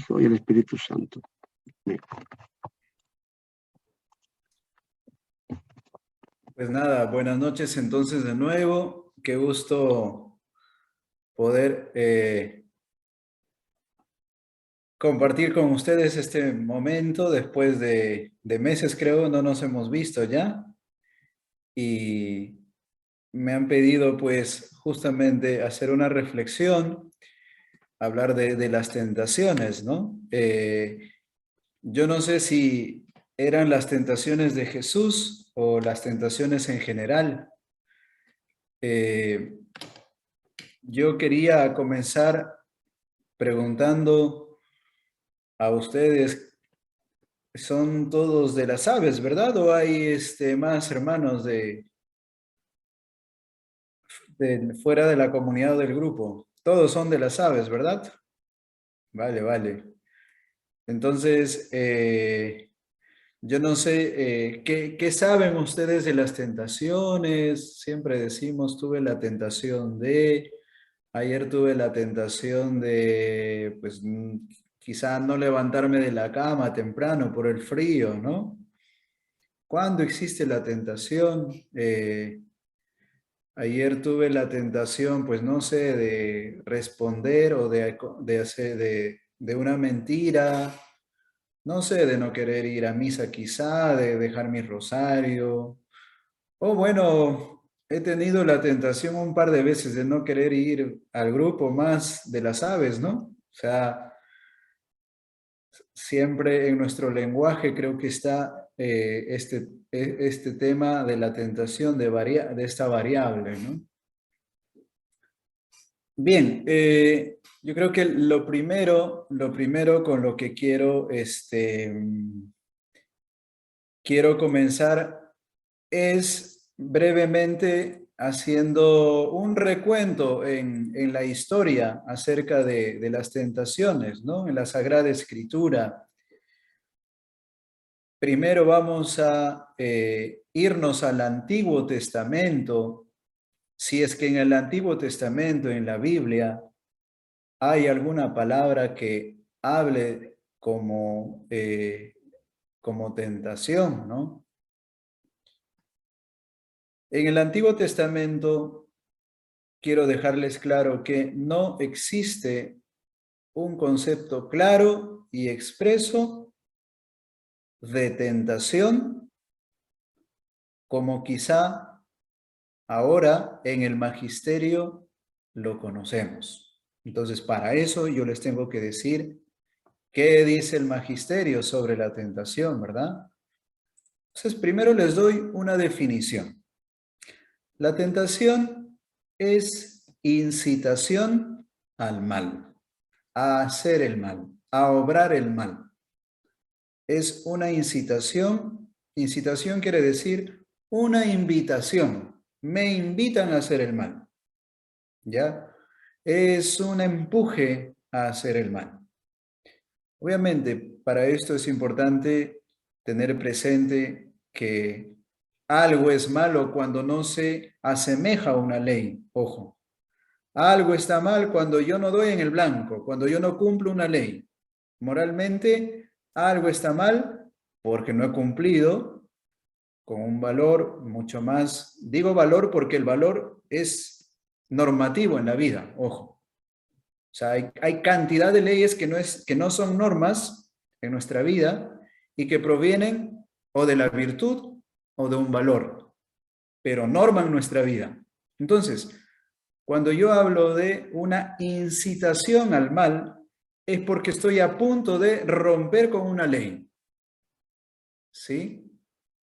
Hijo y el Espíritu Santo. Amén. Pues nada, buenas noches entonces de nuevo. Qué gusto poder compartir con ustedes este momento después de meses, creo, no nos hemos visto ya. Y me han pedido pues justamente hacer una reflexión, hablar de las tentaciones, ¿no? Yo no sé si eran las tentaciones de Jesús o las tentaciones en general. Yo quería comenzar preguntando a ustedes, ¿son todos de las aves, verdad? ¿O hay más hermanos de fuera de la comunidad o del grupo? Todos son de las aves, ¿verdad? Vale, vale. Entonces, yo no sé, ¿qué saben ustedes de las tentaciones? Siempre decimos, tuve la tentación de... Ayer tuve la tentación de, pues, quizá no levantarme de la cama temprano por el frío, ¿no? ¿Cuándo existe la tentación? Ayer tuve la tentación, pues, no sé, de responder o de hacer de una mentira, no sé, de no querer ir a misa quizá, de dejar mi rosario. O bueno, he tenido la tentación un par de veces de no querer ir al grupo más de las aves, ¿no? O sea, siempre en nuestro lenguaje creo que está este tema de la tentación de esta variable, ¿no? Bien, yo creo que lo primero con lo que quiero comenzar es brevemente haciendo un recuento en la historia acerca de las tentaciones, ¿no? En la Sagrada Escritura. Primero vamos a irnos al Antiguo Testamento. Si es que en el Antiguo Testamento, en la Biblia, hay alguna palabra que hable como tentación, ¿no? En el Antiguo Testamento quiero dejarles claro que no existe un concepto claro y expreso de tentación como quizá ahora en el magisterio lo conocemos. Entonces, para eso yo les tengo que decir qué dice el magisterio sobre la tentación, ¿verdad? Entonces, primero les doy una definición. La tentación es incitación al mal, a hacer el mal, a obrar el mal. Es una incitación. Incitación quiere decir una invitación. Me invitan a hacer el mal. ¿Ya? Es un empuje a hacer el mal. Obviamente, para esto es importante tener presente que algo es malo cuando no se asemeja a una ley. Ojo. Algo está mal cuando yo no doy en el blanco, cuando yo no cumplo una ley. Moralmente, algo está mal porque no he cumplido con un valor mucho más. Digo valor porque el valor es normativo en la vida, ojo. O sea, hay cantidad de leyes que no son normas en nuestra vida y que provienen o de la virtud o de un valor, pero norman nuestra vida. Entonces, cuando yo hablo de una incitación al mal, es porque estoy a punto de romper con una ley, ¿sí?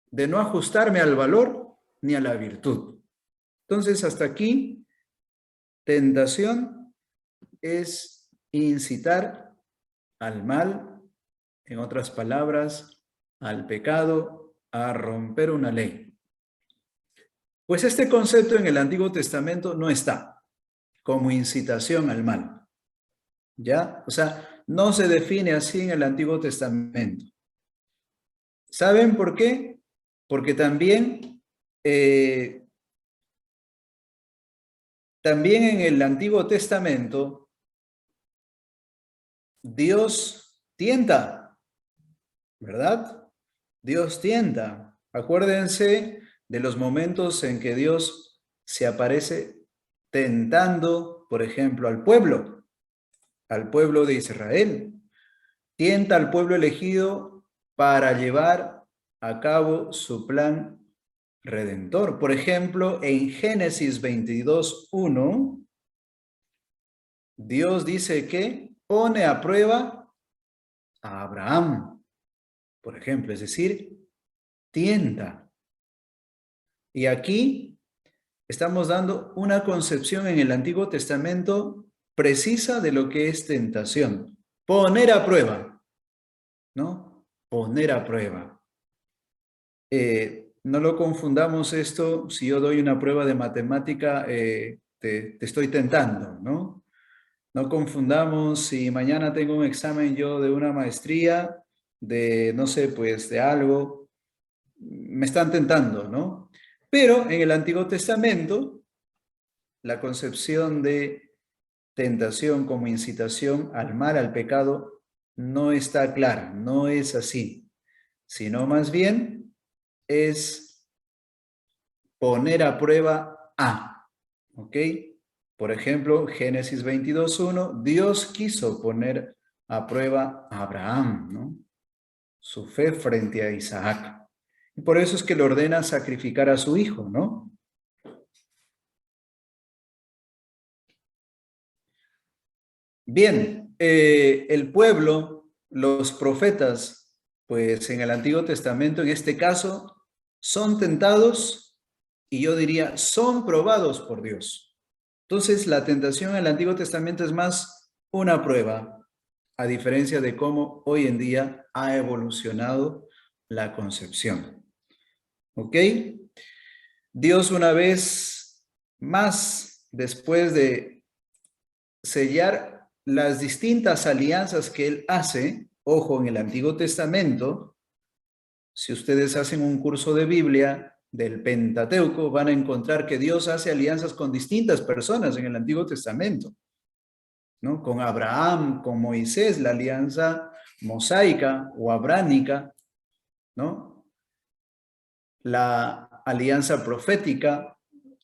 De no ajustarme al valor ni a la virtud. Entonces, hasta aquí, tentación es incitar al mal, en otras palabras, al pecado, a romper una ley. Pues este concepto en el Antiguo Testamento no está como incitación al mal. ¿Ya? O sea, no se define así en el Antiguo Testamento. ¿Saben por qué? Porque también en el Antiguo Testamento, Dios tienta, ¿verdad? Dios tienta. Acuérdense de los momentos en que Dios se aparece tentando, por ejemplo, al pueblo de Israel. Tienta al pueblo elegido para llevar a cabo su plan redentor. Por ejemplo, en Génesis 22:1, Dios dice que pone a prueba a Abraham, por ejemplo, es decir, tienta. Y aquí estamos dando una concepción en el Antiguo Testamento precisa de lo que es tentación. Poner a prueba, ¿no? Poner a prueba. No lo confundamos esto, si yo doy una prueba de matemática, te estoy tentando, ¿no? No confundamos si mañana tengo un examen yo de una maestría, de, no sé, pues de algo, me están tentando, ¿no? Pero en el Antiguo Testamento, la concepción de tentación como incitación al mal, al pecado, no está clara, no es así, sino más bien es poner a prueba a, ¿ok? Por ejemplo, Génesis 22:1, Dios quiso poner a prueba a Abraham, ¿no? Su fe frente a Isaac. Y por eso es que le ordena sacrificar a su hijo, ¿no? Bien, el pueblo, los profetas, pues en el Antiguo Testamento, en este caso, son tentados y yo diría, son probados por Dios. Entonces, la tentación en el Antiguo Testamento es más una prueba, a diferencia de cómo hoy en día ha evolucionado la concepción. ¿Ok? Dios una vez más, después de sellar las distintas alianzas que Él hace, ojo, en el Antiguo Testamento, si ustedes hacen un curso de Biblia del Pentateuco, van a encontrar que Dios hace alianzas con distintas personas en el Antiguo Testamento, ¿no? Con Abraham, con Moisés, la alianza mosaica o abránica, ¿no? La alianza profética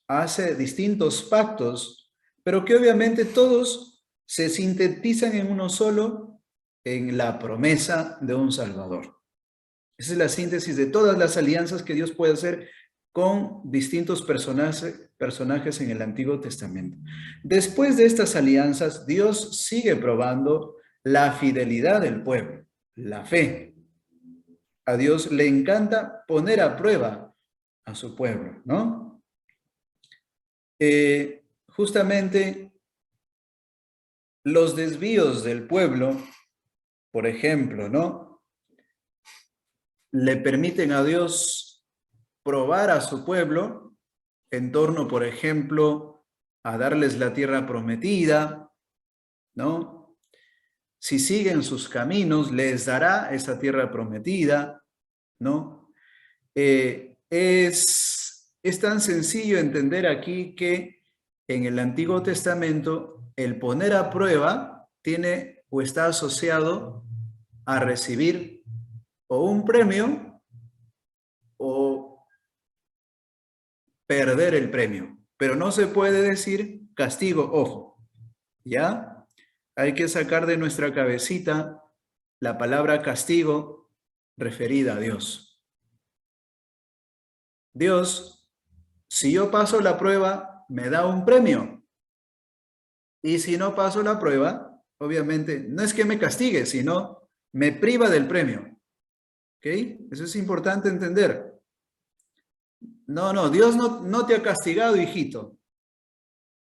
hace distintos pactos, pero que obviamente todos se sintetizan en uno solo, en la promesa de un Salvador. Esa es la síntesis de todas las alianzas que Dios puede hacer con distintos personajes en el Antiguo Testamento. Después de estas alianzas, Dios sigue probando la fidelidad del pueblo, la fe. A Dios le encanta poner a prueba a su pueblo, ¿no? Justamente los desvíos del pueblo, por ejemplo, ¿no? Le permiten a Dios probar a su pueblo en torno, por ejemplo, a darles la tierra prometida, ¿no? Si siguen sus caminos, les dará esa tierra prometida, ¿no? Es tan sencillo entender aquí que en el Antiguo Testamento el poner a prueba tiene o está asociado a recibir o un premio o perder el premio. Pero no se puede decir castigo, ojo, ¿ya? Hay que sacar de nuestra cabecita la palabra castigo referida a Dios. Dios, si yo paso la prueba, me da un premio. Y si no paso la prueba, obviamente, no es que me castigue, sino me priva del premio. ¿Ok? Eso es importante entender. No, Dios no te ha castigado, hijito.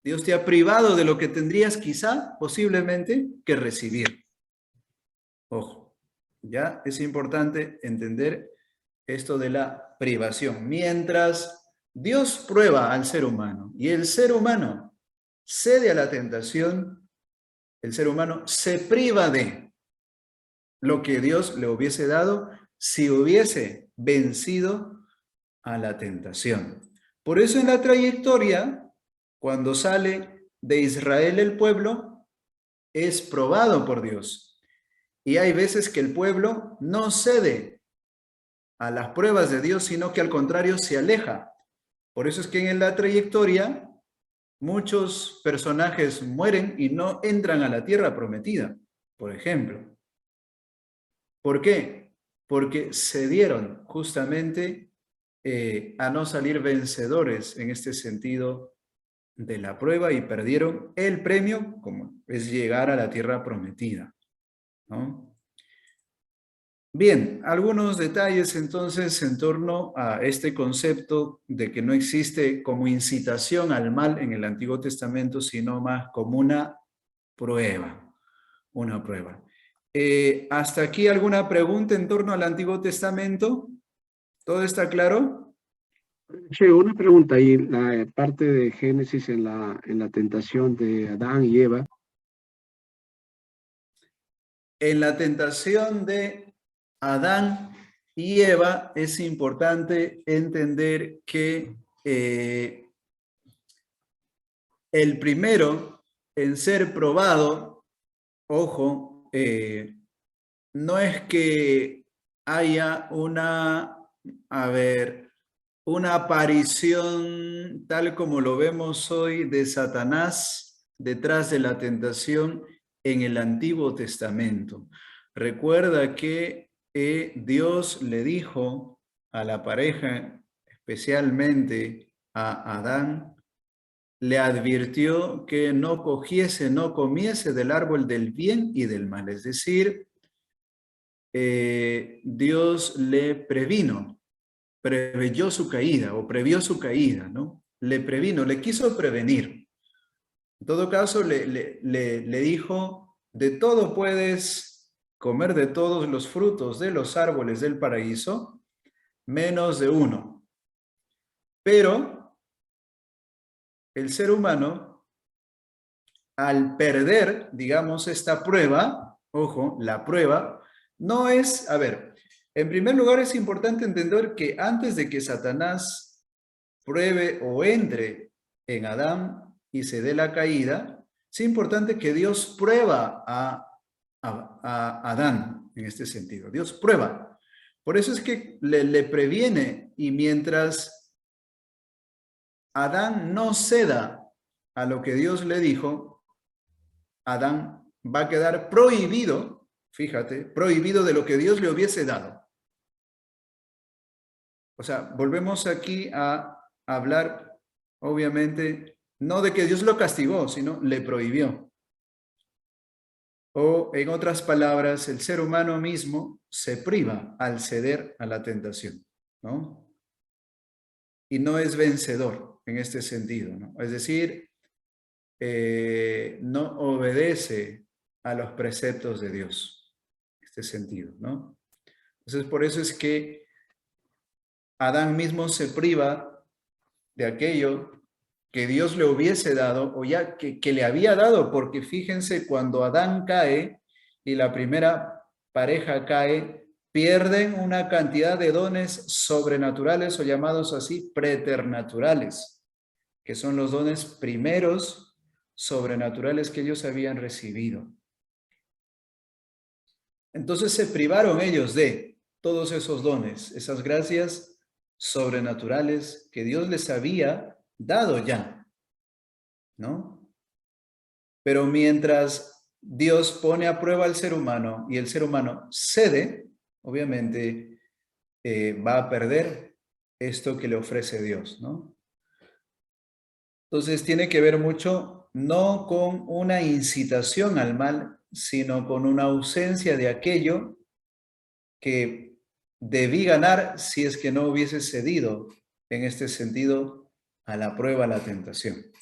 Dios te ha privado de lo que tendrías quizá, posiblemente, que recibir. Ojo, ya es importante entender esto de la privación. Mientras Dios prueba al ser humano y el ser humano cede a la tentación, el ser humano se priva de lo que Dios le hubiese dado si hubiese vencido a la tentación. Por eso en la trayectoria, cuando sale de Israel el pueblo, es probado por Dios. Y hay veces que el pueblo no cede a las pruebas de Dios, sino que al contrario se aleja. Por eso es que en la trayectoria muchos personajes mueren y no entran a la tierra prometida, por ejemplo. ¿Por qué? Porque cedieron justamente a no salir vencedores en este sentido de la prueba y perdieron el premio, como es llegar a la tierra prometida, ¿no? Bien, algunos detalles entonces en torno a este concepto de que no existe como incitación al mal en el Antiguo Testamento, sino más como una prueba, una prueba. ¿Hasta aquí alguna pregunta en torno al Antiguo Testamento? ¿Todo está claro? Sí, una pregunta ahí, la parte de Génesis en la tentación de Adán y Eva. En la tentación de Adán y Eva es importante entender que el primero en ser probado, ojo, no es que haya una aparición tal como lo vemos hoy de Satanás detrás de la tentación en el Antiguo Testamento. Recuerda que Dios le dijo a la pareja, especialmente a Adán, le advirtió que no cogiese, no comiese del árbol del bien y del mal. Es decir, Dios le preveyó su caída o previó su caída, ¿no? Le previno, le quiso prevenir. En todo caso, le dijo, de todo puedes comer de todos los frutos de los árboles del paraíso, menos de uno. Pero el ser humano, al perder, digamos, esta prueba, ojo, la prueba, no es, a ver, en primer lugar es importante entender que antes de que Satanás pruebe o entre en Adán y se dé la caída, es importante que Dios prueba a Adán en este sentido. Dios prueba. Por eso es que le previene y mientras Adán no ceda a lo que Dios le dijo, Adán va a quedar prohibido, fíjate, prohibido de lo que Dios le hubiese dado. O sea, volvemos aquí a hablar, obviamente, no de que Dios lo castigó, sino le prohibió. O, en otras palabras, el ser humano mismo se priva al ceder a la tentación, ¿no? Y no es vencedor en este sentido, ¿no? Es decir, no obedece a los preceptos de Dios, en este sentido, ¿no? Entonces, por eso es que Adán mismo se priva de aquello que Dios le hubiese dado, o ya que le había dado, porque fíjense, cuando Adán cae y la primera pareja cae, pierden una cantidad de dones sobrenaturales o llamados así preternaturales, que son los dones primeros sobrenaturales que ellos habían recibido. Entonces se privaron ellos de todos esos dones, esas gracias sobrenaturales que Dios les había dado ya, ¿no? Pero mientras Dios pone a prueba al ser humano y el ser humano cede, obviamente va a perder esto que le ofrece Dios, ¿no? Entonces tiene que ver mucho no con una incitación al mal, sino con una ausencia de aquello que debí ganar si es que no hubiese cedido en este sentido a la prueba, a la tentación.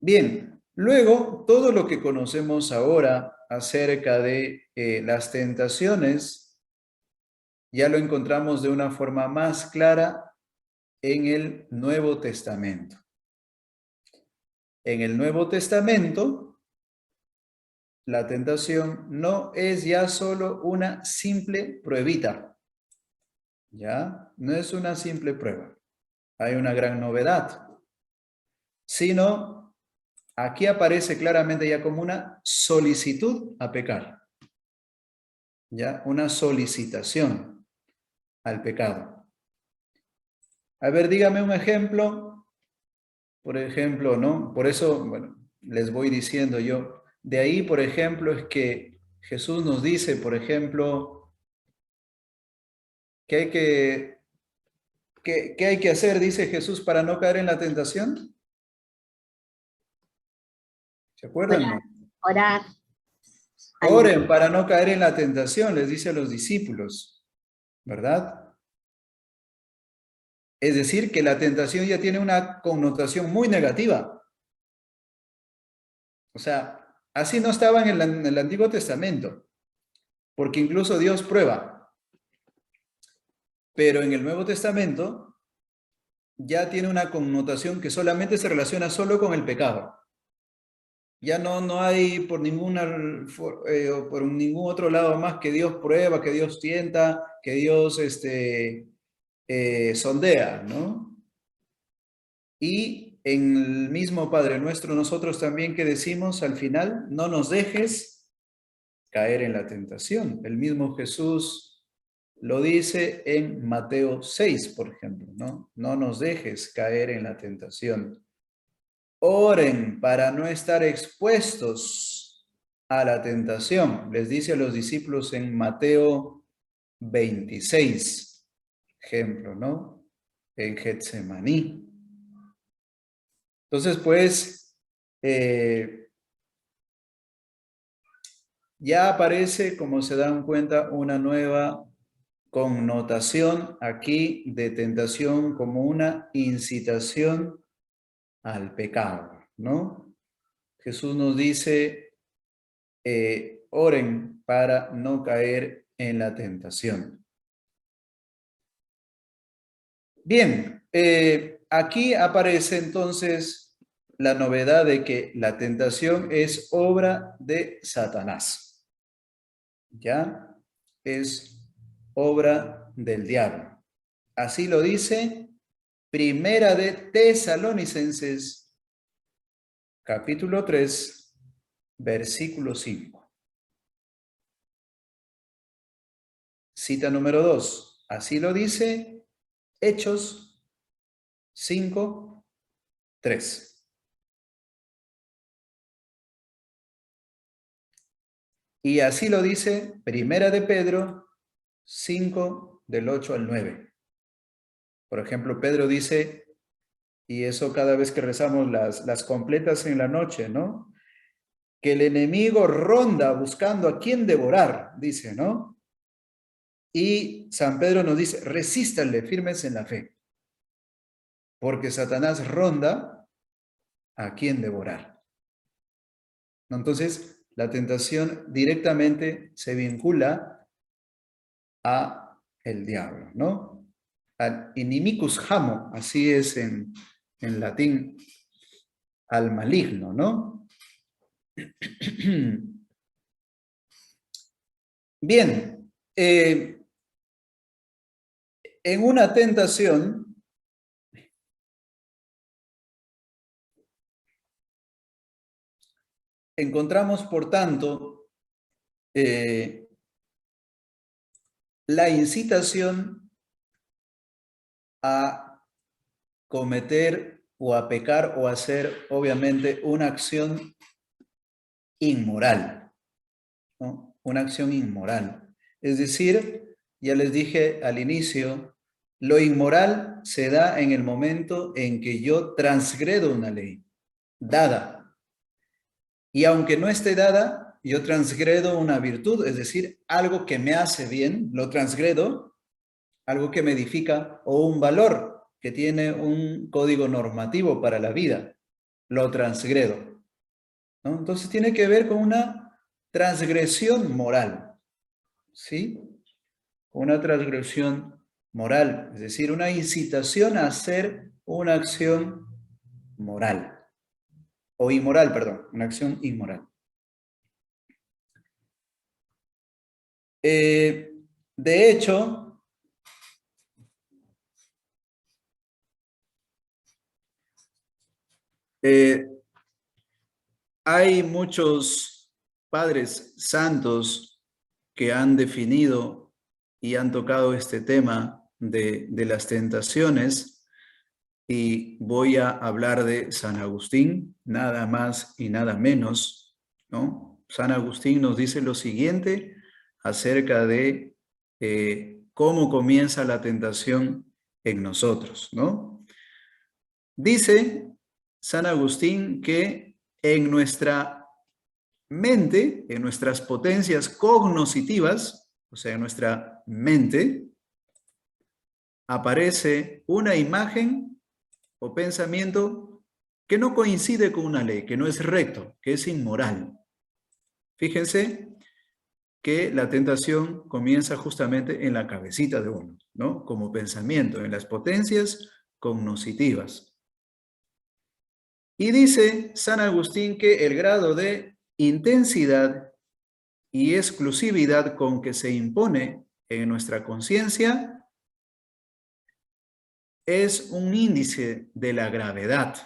Bien, luego todo lo que conocemos ahora acerca de las tentaciones ya lo encontramos de una forma más clara en el Nuevo Testamento. En el Nuevo Testamento, la tentación no es ya solo una simple pruebita, ¿ya? No es una simple prueba. Hay una gran novedad, sino aquí aparece claramente ya como una solicitud a pecar. ¿ya? Una solicitación al pecado. A ver, dígame un ejemplo. Por ejemplo, ¿no? Por eso, bueno, les voy diciendo yo. De ahí, por ejemplo, es que Jesús nos dice, por ejemplo, que hay ¿qué hay que hacer, dice Jesús, para no caer en la tentación? ¿Se acuerdan? Orar, orar. Oren para no caer en la tentación, les dice a los discípulos, ¿verdad? Es decir, que la tentación ya tiene una connotación muy negativa. O sea, así no estaba en el Antiguo Testamento, porque incluso Dios prueba. Pero en el Nuevo Testamento ya tiene una connotación que solamente se relaciona solo con el pecado. Ya no hay por por ningún otro lado más que Dios prueba, que Dios tienta, que Dios sondea, ¿no? Y en el mismo Padre Nuestro nosotros también que decimos al final, no nos dejes caer en la tentación. El mismo Jesús lo dice en Mateo 6, por ejemplo, ¿no? No nos dejes caer en la tentación. Oren para no estar expuestos a la tentación. Les dice a los discípulos en Mateo 26, ejemplo, ¿no? En Getsemaní. Entonces, pues, ya aparece, como se dan cuenta, una nueva connotación aquí de tentación como una incitación al pecado, ¿no? Jesús nos dice, oren para no caer en la tentación. Bien, aquí aparece entonces la novedad de que la tentación es obra de Satanás. ¿Ya? Es obra del diablo. Así lo dice Primera de Tesalonicenses, capítulo 3, versículo 5. Cita número 2. Así lo dice Hechos 5, 3. Y así lo dice Primera de Pedro 5, del 8 al 9. Por ejemplo, Pedro dice, y eso cada vez que rezamos las completas en la noche, ¿no? Que el enemigo ronda buscando a quién devorar, dice, ¿no? Y San Pedro nos dice, resístanle, firmes en la fe, porque Satanás ronda a quién devorar. Entonces, la tentación directamente se vincula a el diablo, ¿no? Al inimicus hamo, así es en latín, al maligno, ¿no? Bien, en una tentación, encontramos, por tanto, la incitación a cometer o a pecar o a hacer, obviamente, una acción inmoral, ¿no? Una acción inmoral. Es decir, ya les dije al inicio, lo inmoral se da en el momento en que yo transgredo una ley dada. Y aunque no esté dada, yo transgredo una virtud, es decir, algo que me hace bien, lo transgredo, algo que me edifica, o un valor que tiene un código normativo para la vida, lo transgredo, ¿no? Entonces tiene que ver con una transgresión moral, ¿sí? Una transgresión moral, es decir, una incitación a hacer una acción moral, o inmoral, perdón, una acción inmoral. De hecho, hay muchos padres santos que han definido y han tocado este tema de las tentaciones, y voy a hablar de San Agustín, nada más y nada menos, ¿no? San Agustín nos dice lo siguiente acerca de cómo comienza la tentación en nosotros, ¿no? Dice San Agustín que en nuestra mente, en nuestras potencias cognoscitivas, o sea, en nuestra mente, aparece una imagen o pensamiento que no coincide con una ley, que no es recto, que es inmoral. Fíjense que la tentación comienza justamente en la cabecita de uno, ¿no? Como pensamiento, en las potencias cognoscitivas. Y dice San Agustín que el grado de intensidad y exclusividad con que se impone en nuestra conciencia es un índice de la gravedad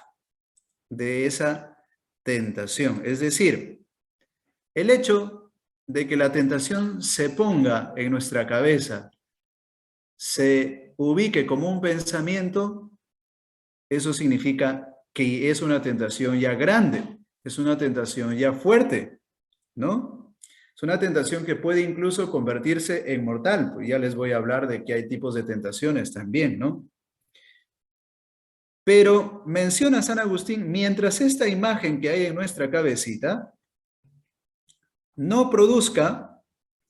de esa tentación. Es decir, el hecho de que la tentación se ponga en nuestra cabeza, se ubique como un pensamiento, eso significa que es una tentación ya grande, es una tentación ya fuerte, ¿no? Es una tentación que puede incluso convertirse en mortal, pues ya les voy a hablar de que hay tipos de tentaciones también, ¿no? Pero menciona San Agustín, mientras esta imagen que hay en nuestra cabecita no produzca,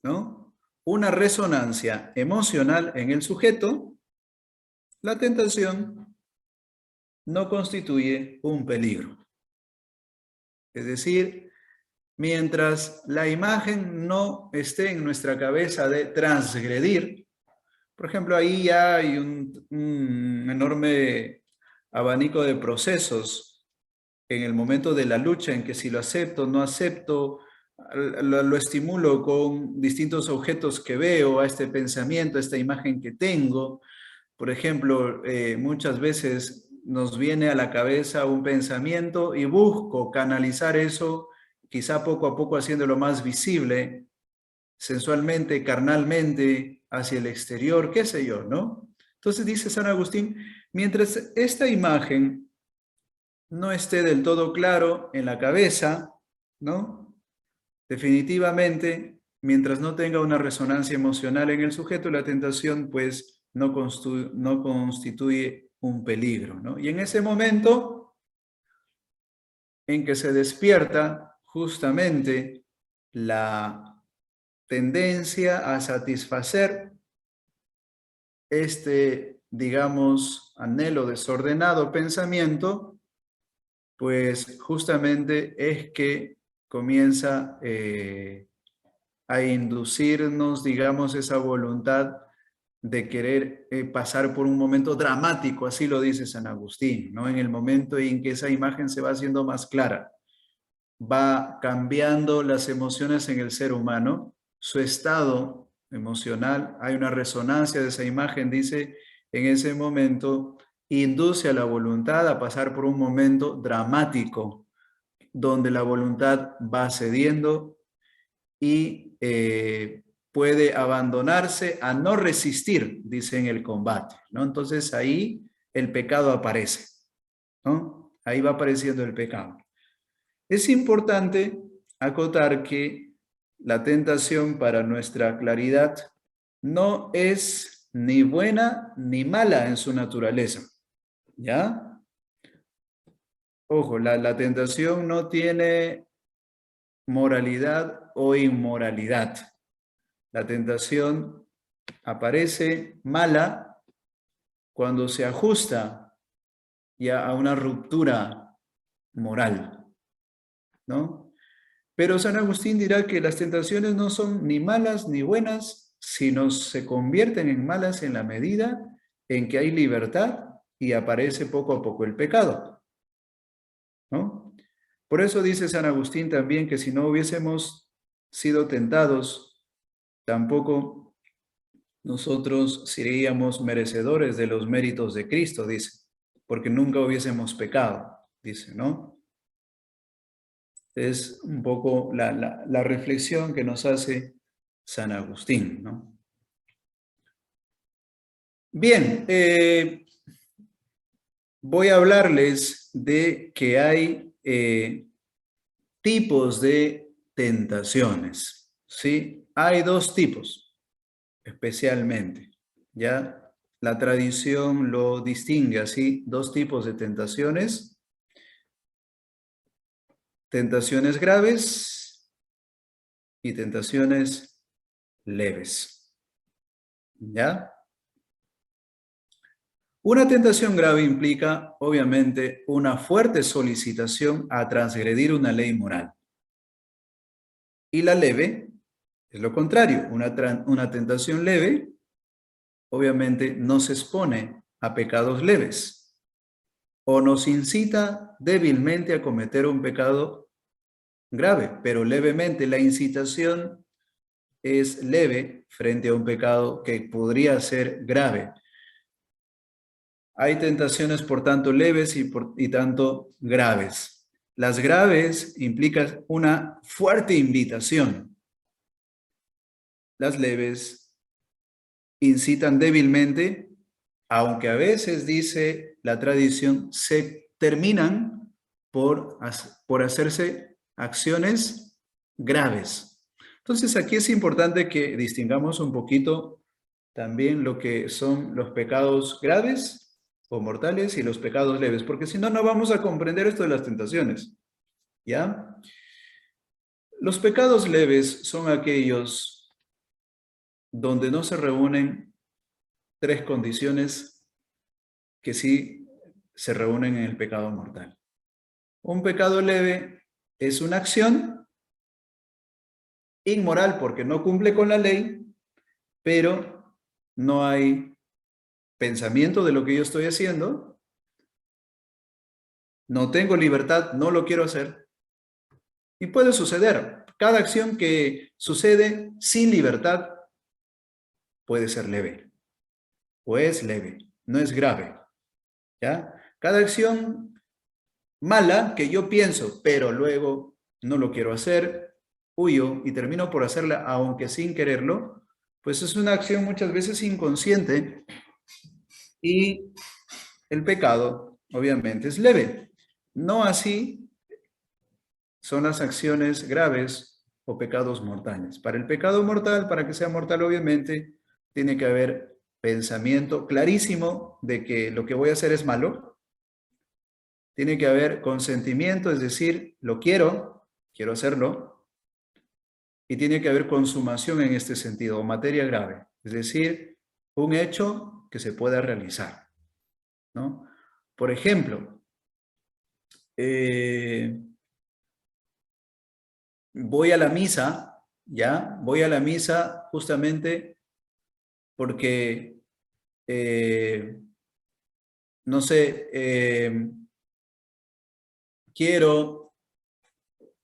¿no?, una resonancia emocional en el sujeto, la tentación no constituye un peligro. Es decir, mientras la imagen no esté en nuestra cabeza de transgredir, por ejemplo, ahí ya hay un enorme abanico de procesos en el momento de la lucha, en que si lo acepto, no acepto, lo estimulo con distintos objetos que veo, a este pensamiento, a esta imagen que tengo. Por ejemplo, muchas veces nos viene a la cabeza un pensamiento y busco canalizar eso, quizá poco a poco haciéndolo más visible, sensualmente, carnalmente, hacia el exterior, qué sé yo, ¿no? Entonces dice San Agustín, mientras esta imagen no esté del todo claro en la cabeza, ¿no?, definitivamente, mientras no tenga una resonancia emocional en el sujeto, la tentación pues no constituye un peligro, ¿no? Y en ese momento en que se despierta justamente la tendencia a satisfacer este, digamos, anhelo desordenado pensamiento, pues justamente es que comienza a inducirnos, digamos, esa voluntad de querer pasar por un momento dramático, así lo dice San Agustín, ¿no? En el momento en que esa imagen se va haciendo más clara, va cambiando las emociones en el ser humano, su estado emocional, hay una resonancia de esa imagen, dice, en ese momento induce a la voluntad a pasar por un momento dramático, donde la voluntad va cediendo y puede abandonarse a no resistir, dice, en el combate, ¿no? Entonces ahí el pecado aparece, ¿no? Ahí va apareciendo el pecado. Es importante acotar que la tentación, para nuestra claridad, no es ni buena ni mala en su naturaleza, ¿ya? Ojo, la tentación no tiene moralidad o inmoralidad. La tentación aparece mala cuando se ajusta ya a una ruptura moral, ¿no? Pero San Agustín dirá que las tentaciones no son ni malas ni buenas, sino se convierten en malas en la medida en que hay libertad y aparece poco a poco el pecado, ¿no? Por eso dice San Agustín también que si no hubiésemos sido tentados, tampoco nosotros seríamos merecedores de los méritos de Cristo, dice, porque nunca hubiésemos pecado, dice, ¿no? Es un poco la reflexión que nos hace San Agustín, ¿no? Bien, voy a hablarles de que hay tipos de tentaciones, ¿sí? Hay dos tipos, especialmente, ¿ya? La tradición lo distingue así, dos tipos de tentaciones. Tentaciones graves y tentaciones leves, ¿ya? Una tentación grave implica, obviamente, una fuerte solicitación a transgredir una ley moral. Y la leve es lo contrario. Una tentación leve, obviamente, no se expone a pecados leves o nos incita débilmente a cometer un pecado grave, pero levemente. La incitación es leve frente a un pecado que podría ser grave. Hay tentaciones, por tanto, leves y tanto graves. Las graves implican una fuerte invitación. Las leves incitan débilmente, aunque a veces, dice la tradición, se terminan por hacerse acciones graves. Entonces, aquí es importante que distingamos un poquito también lo que son los pecados graves o mortales y los pecados leves, porque si no, no vamos a comprender esto de las tentaciones, ¿ya? Los pecados leves son aquellos donde no se reúnen tres condiciones que sí se reúnen en el pecado mortal. Un pecado leve es una acción inmoral porque no cumple con la ley, pero no hay pensamiento de lo que yo estoy haciendo, no tengo libertad, no lo quiero hacer. Y puede suceder. Cada acción que sucede sin libertad puede ser leve. O es leve, no es grave. ¿Ya? Cada acción mala que yo pienso, pero luego no lo quiero hacer, huyo y termino por hacerla, aunque sin quererlo, pues es una acción muchas veces inconsciente y el pecado, obviamente, es leve. No así son las acciones graves o pecados mortales. Para el pecado mortal, para que sea mortal, obviamente, tiene que haber pensamiento clarísimo de que lo que voy a hacer es malo. Tiene que haber consentimiento, es decir, lo quiero hacerlo. Y tiene que haber consumación en este sentido, o materia grave, es decir, un hecho que se pueda realizar, ¿no? Por ejemplo, voy a la misa, ¿ya? Voy a la misa justamente porque, no sé, quiero,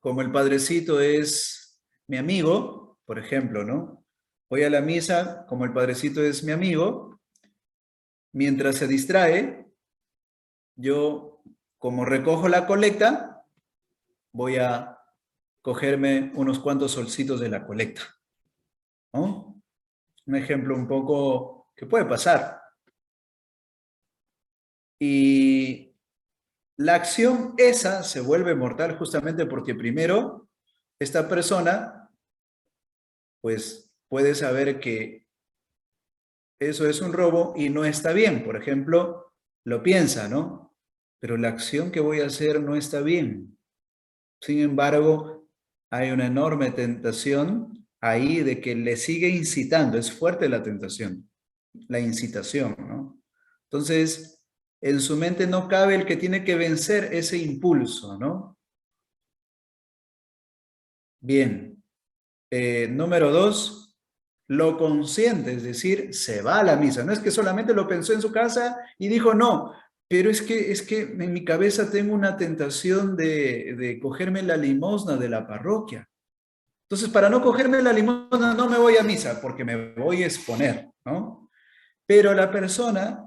como el padrecito es mi amigo, por ejemplo, ¿no? Voy a la misa, como el padrecito es mi amigo, mientras se distrae, yo, como recojo la colecta, voy a cogerme unos cuantos solcitos de la colecta, ¿no? Un ejemplo un poco que puede pasar. Y la acción esa se vuelve mortal justamente porque primero esta persona pues puede saber que eso es un robo y no está bien. Por ejemplo, lo piensa, ¿no? Pero la acción que voy a hacer no está bien. Sin embargo, hay una enorme tentación ahí de que le sigue incitando. Es fuerte la tentación, la incitación, ¿no? Entonces, en su mente no cabe el que tiene que vencer ese impulso, ¿no? Bien. Número 2, lo consciente, es decir, se va a la misa. No es que solamente lo pensó en su casa y dijo no, pero es que en mi cabeza tengo una tentación de cogerme la limosna de la parroquia. Entonces, para no cogerme la limosna, no me voy a misa porque me voy a exponer, ¿no? Pero la persona,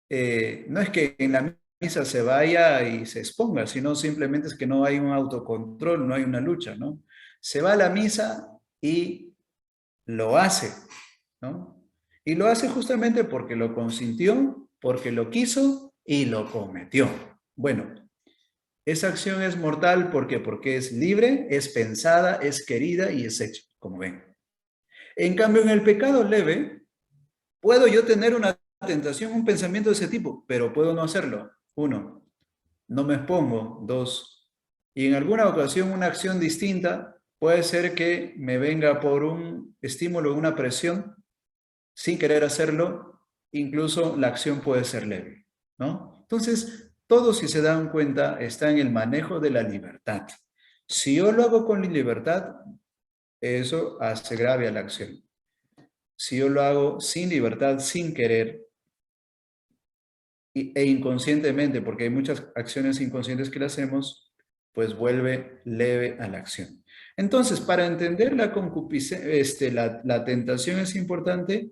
no es que en la misa se vaya y se exponga, sino simplemente es que no hay un autocontrol, no hay una lucha, ¿no? Se va a la misa y lo hace, ¿no? Y lo hace justamente porque lo consintió, porque lo quiso y lo cometió. Bueno, esa acción es mortal porque es libre, es pensada, es querida y es hecha, como ven. En cambio, en el pecado leve, puedo yo tener una tentación, un pensamiento de ese tipo, pero puedo no hacerlo. 1, no me expongo. 2, y en alguna ocasión una acción distinta puede ser que me venga por un estímulo, una presión, sin querer hacerlo, incluso la acción puede ser leve, ¿no? Entonces, todo, si se dan cuenta, está en el manejo de la libertad. Si yo lo hago con libertad, eso hace grave a la acción. Si yo lo hago sin libertad, sin querer, e inconscientemente, porque hay muchas acciones inconscientes que le hacemos, pues vuelve leve a la acción. Entonces, para entender la concupiscencia, la tentación, es importante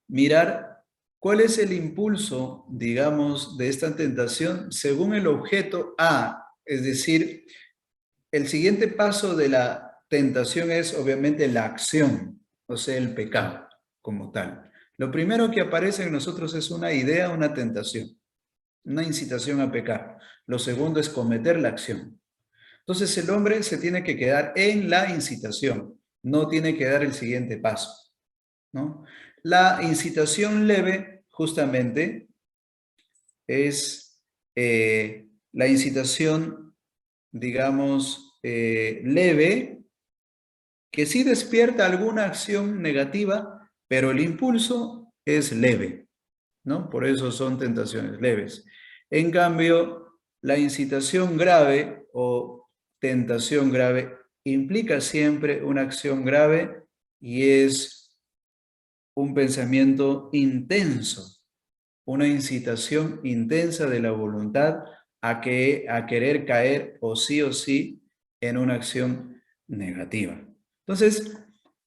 mirar cuál es el impulso, digamos, de esta tentación según el objeto A. Es decir, el siguiente paso de la tentación es obviamente la acción, o sea, el pecado como tal. Lo primero que aparece en nosotros es una idea, una tentación, una incitación a pecar. Lo segundo es cometer la acción. Entonces el hombre se tiene que quedar en la incitación, no tiene que dar el siguiente paso, ¿no? La incitación leve, justamente, es la incitación, digamos, leve, que sí despierta alguna acción negativa, pero el impulso es leve, ¿no? Por eso son tentaciones leves. En cambio, la incitación grave o tentación grave implica siempre una acción grave y es un pensamiento intenso, una incitación intensa de la voluntad a querer caer o sí en una acción negativa. Entonces,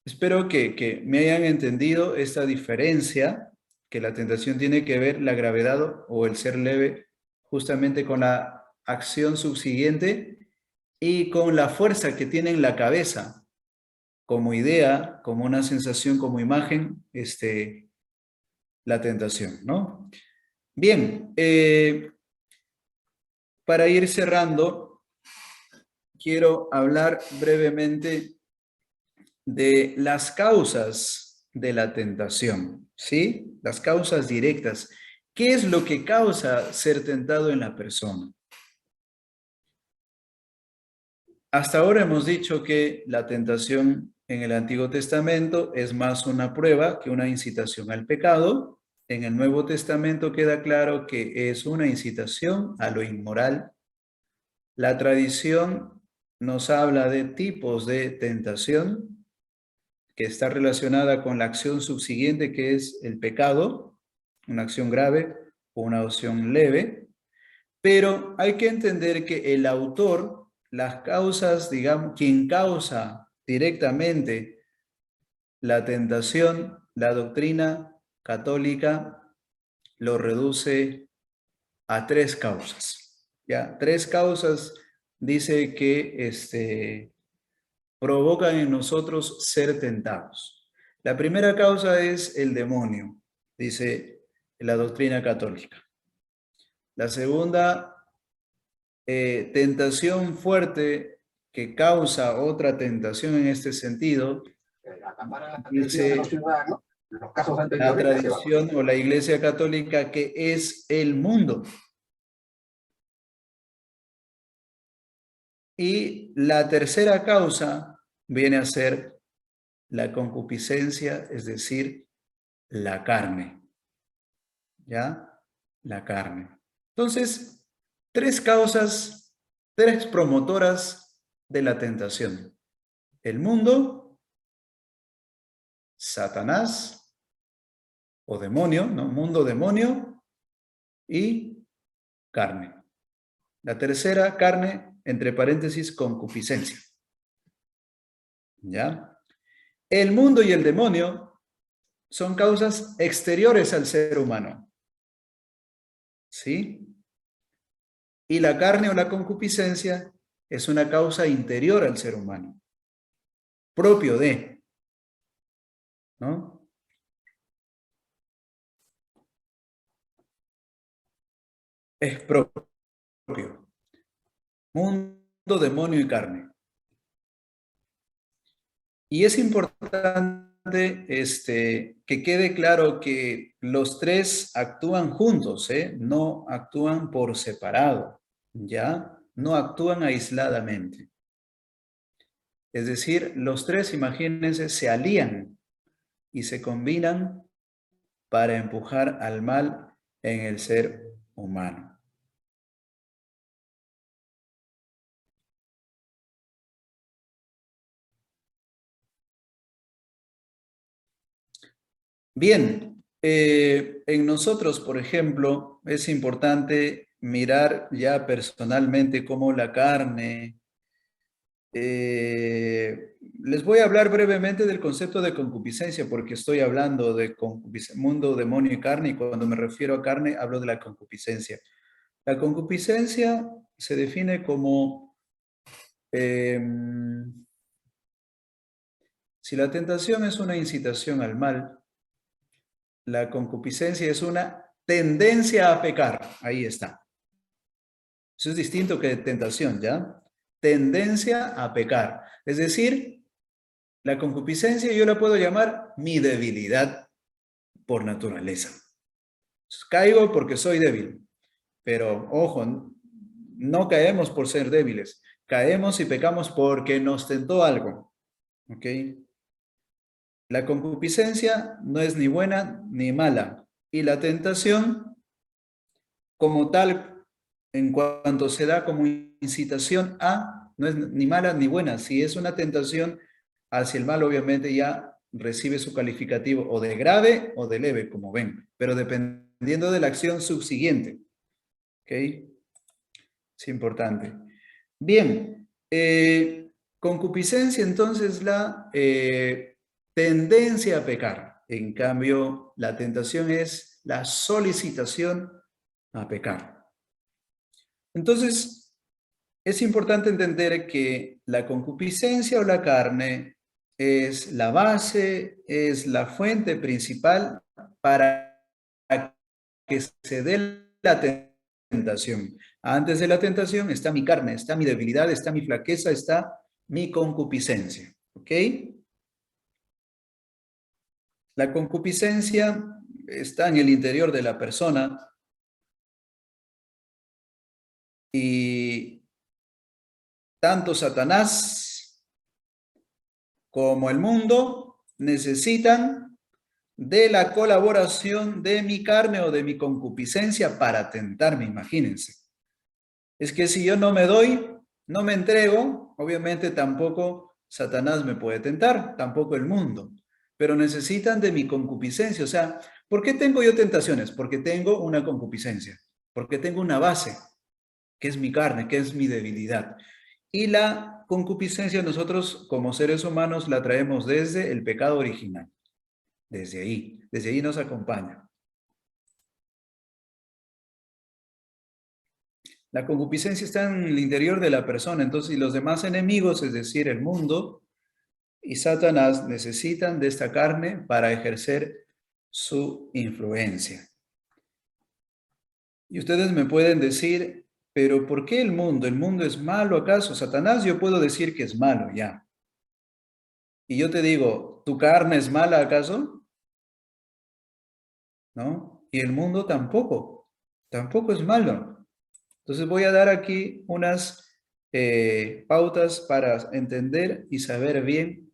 espero que me hayan entendido esta diferencia, que la tentación tiene que ver la gravedad o el ser leve justamente con la acción subsiguiente y con la fuerza que tiene en la cabeza como idea, como una sensación, como imagen, la tentación, ¿no? Bien, para ir cerrando, quiero hablar brevemente de las causas de la tentación, ¿sí? Las causas directas. ¿Qué es lo que causa ser tentado en la persona? Hasta ahora hemos dicho que la tentación en el Antiguo Testamento es más una prueba que una incitación al pecado. En el Nuevo Testamento queda claro que es una incitación a lo inmoral. La tradición nos habla de tipos de tentación que está relacionada con la acción subsiguiente, que es el pecado, una acción grave o una acción leve. Pero hay que entender que el autor, las causas, digamos, quien causa directamente la tentación, la doctrina católica lo reduce a 3 causas. ¿Ya? 3 causas dice que provocan en nosotros ser tentados. La primera causa es el demonio, dice la doctrina católica. La segunda, tentación fuerte que causa otra tentación en este sentido, dice la tradición o la Iglesia Católica, que es el mundo. Y la tercera causa viene a ser la concupiscencia, es decir, la carne. ¿Ya? La carne. Entonces, 3 causas, 3 promotoras de la tentación. El mundo, Satanás o demonio, ¿no? Mundo, demonio y carne. La tercera, carne, entre paréntesis, concupiscencia. ¿Ya? El mundo y el demonio son causas exteriores al ser humano. ¿Sí? Y la carne o la concupiscencia es una causa interior al ser humano, propio de. ¿no? Es propio. Mundo, demonio y carne. Y es importante que quede claro que los tres actúan juntos, ¿eh? No actúan por separado, ¿ya? No actúan aisladamente. Es decir, los tres, imagínense, se alían y se combinan para empujar al mal en el ser humano. Bien, en nosotros, por ejemplo, es importante mirar ya personalmente cómo la carne. Les voy a hablar brevemente del concepto de concupiscencia, porque estoy hablando de mundo, demonio y carne, y cuando me refiero a carne, hablo de la concupiscencia. La concupiscencia se define como si la tentación es una incitación al mal, la concupiscencia es una tendencia a pecar. Ahí está. Eso es distinto que tentación, ¿ya? Tendencia a pecar. Es decir, la concupiscencia yo la puedo llamar mi debilidad por naturaleza. Caigo porque soy débil, pero ojo, no caemos por ser débiles. Caemos y pecamos porque nos tentó algo. ¿Ok? La concupiscencia no es ni buena ni mala. Y la tentación, como tal, en cuanto se da como incitación a, no es ni mala ni buena. Si es una tentación hacia el mal, obviamente ya recibe su calificativo o de grave o de leve, como ven, pero dependiendo de la acción subsiguiente. ¿Ok? Es importante. Bien, concupiscencia entonces la tendencia a pecar. En cambio, la tentación es la solicitación a pecar. Entonces, es importante entender que la concupiscencia o la carne es la base, es la fuente principal para que se dé la tentación. Antes de la tentación está mi carne, está mi debilidad, está mi flaqueza, está mi concupiscencia. ¿Ok? La concupiscencia está en el interior de la persona y tanto Satanás como el mundo necesitan de la colaboración de mi carne o de mi concupiscencia para tentarme, imagínense. Es que si yo no me doy, no me entrego, obviamente tampoco Satanás me puede tentar, tampoco el mundo, pero necesitan de mi concupiscencia. O sea, ¿por qué tengo yo tentaciones? Porque tengo una concupiscencia, porque tengo una base, que es mi carne, que es mi debilidad. Y la concupiscencia nosotros como seres humanos la traemos desde el pecado original. Desde ahí nos acompaña. La concupiscencia está en el interior de la persona, entonces, y los demás enemigos, es decir, el mundo y Satanás, necesitan de esta carne para ejercer su influencia. Y ustedes me pueden decir, pero ¿por qué el mundo? ¿El mundo es malo acaso? Satanás, yo puedo decir que es malo, ya. Y yo te digo, ¿tu carne es mala acaso? ¿No? Y el mundo tampoco es malo. Entonces voy a dar aquí unas pautas para entender y saber bien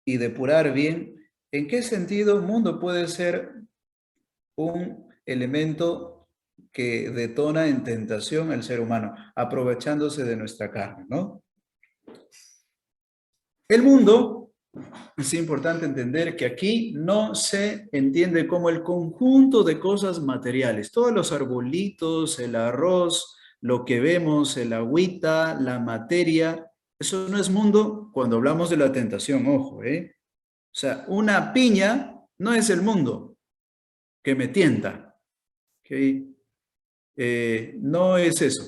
y depurar bien en qué sentido mundo puede ser un elemento que detona en tentación al ser humano, aprovechándose de nuestra carne, ¿no? El mundo, es importante entender que aquí no se entiende como el conjunto de cosas materiales, todos los arbolitos, el arroz, lo que vemos, el agüita, la materia, eso no es mundo cuando hablamos de la tentación, ojo, ¿eh? O sea, una piña no es el mundo que me tienta, ¿ok? No es eso.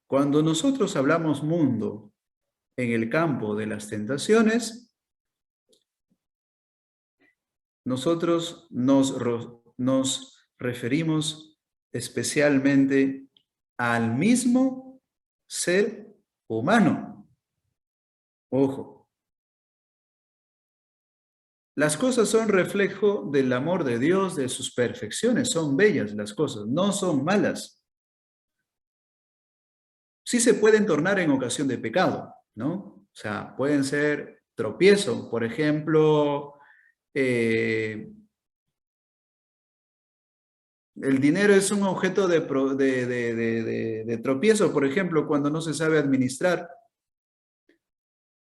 Cuando nosotros hablamos mundo en el campo de las tentaciones, nosotros nos referimos especialmente al mismo ser humano. Ojo. Las cosas son reflejo del amor de Dios, de sus perfecciones. Son bellas las cosas, no son malas. Sí se pueden tornar en ocasión de pecado, ¿no? O sea, pueden ser tropiezo. Por ejemplo, el dinero es un objeto de tropiezo, por ejemplo, cuando no se sabe administrar.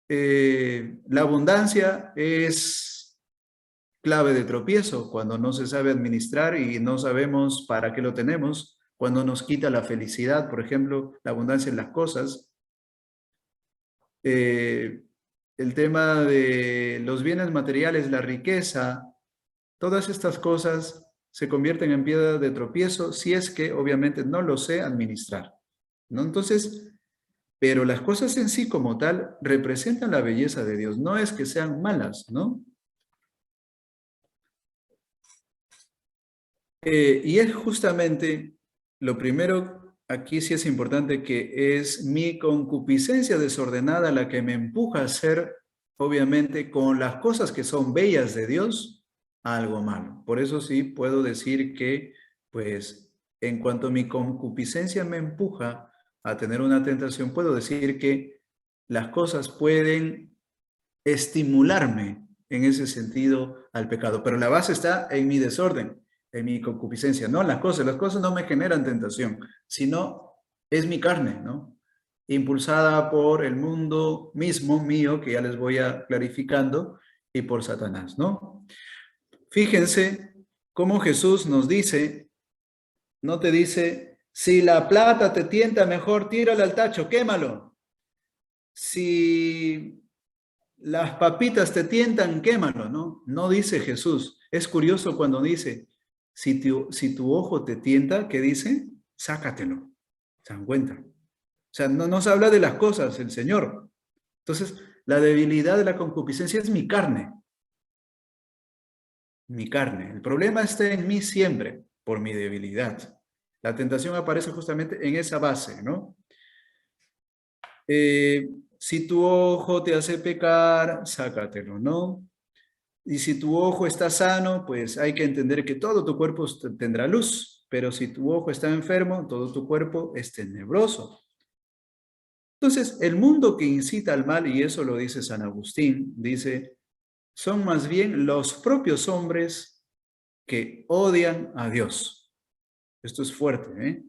La abundancia es clave de tropiezo cuando no se sabe administrar y no sabemos para qué lo tenemos, cuando nos quita la felicidad, por ejemplo, la abundancia en las cosas. El tema de los bienes materiales, la riqueza, todas estas cosas se convierten en piedra de tropiezo si es que obviamente no lo sé administrar, ¿no? Entonces, pero las cosas en sí como tal representan la belleza de Dios, no es que sean malas, ¿no? Y es justamente lo primero, aquí sí es importante, que es mi concupiscencia desordenada la que me empuja a hacer, obviamente, con las cosas que son bellas de Dios, algo malo. Por eso sí puedo decir que, pues, en cuanto mi concupiscencia me empuja a tener una tentación, puedo decir que las cosas pueden estimularme en ese sentido al pecado, pero la base está en mi desorden, en mi concupiscencia, no las cosas no me generan tentación, sino es mi carne, ¿no? Impulsada por el mundo mismo mío, que ya les voy a clarificando, y por Satanás, ¿no? Fíjense cómo Jesús nos dice, no te dice, si la plata te tienta, mejor tírala al tacho, quémalo. Si las papitas te tientan, quémalo, ¿no? No dice Jesús. Es curioso cuando dice, si tu ojo te tienta, ¿qué dice? Sácatelo. ¿Se dan cuenta? O sea, no nos habla de las cosas el Señor. Entonces, la debilidad de la concupiscencia es mi carne. Mi carne. El problema está en mí siempre, por mi debilidad. La tentación aparece justamente en esa base, ¿no? Si tu ojo te hace pecar, sácatelo, ¿no? Y si tu ojo está sano, pues hay que entender que todo tu cuerpo tendrá luz, pero si tu ojo está enfermo, todo tu cuerpo es tenebroso. Entonces, el mundo que incita al mal, y eso lo dice San Agustín, dice, son más bien los propios hombres que odian a Dios. Esto es fuerte, ¿eh?